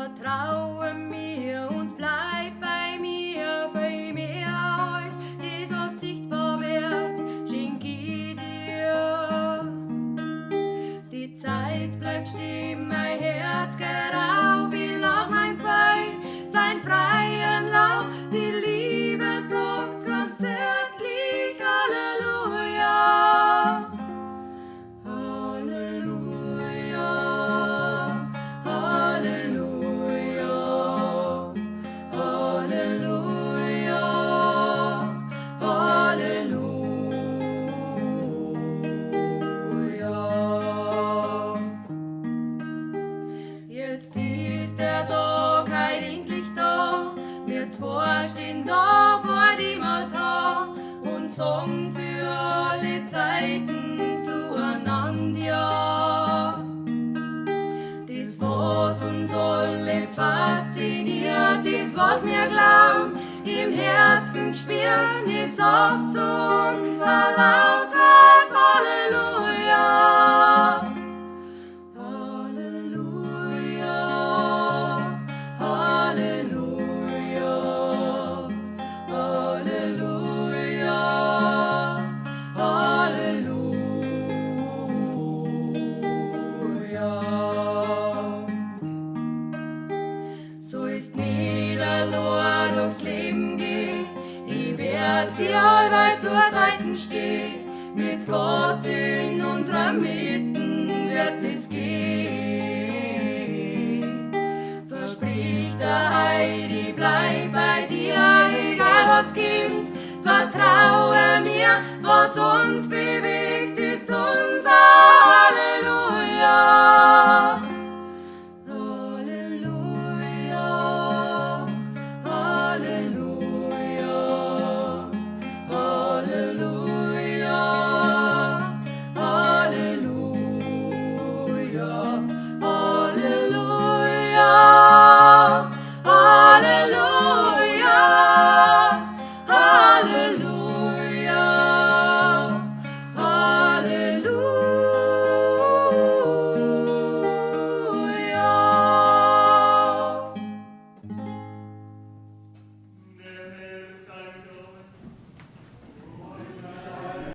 Vertraue mir und bleib bei mir, viel mehr als das, was sichtbar wird, schenk ich dir. Die Zeit bleibt stehen, mein Herz geht auf, will nach meinem Pfeil sein freien Lauf. Die Liebe sagt ganz zärtlich Halleluja. Halleluja, Halleluja, Halleluja, Halleluja. Jetzt ist der Tag heut endlich da, wir zwei stehen da vor dem Altar und sagen für alle Zeiten zueinander ja. Das, was uns alle fasziniert, das, was wir glauben, im Herzen spüren, es sagt zu uns ein lautes Halleluja. Halleluja, Halleluja, Halleluja, Halleluja. So ist nie der Lord durchs Leben gehen, ich werd dir allweil zur Seite stehen, mit Gott in unserer Mitte wird es gehen. Versprich der Heidi, bleib bei dir, egal was kommt, vertraue mir, was uns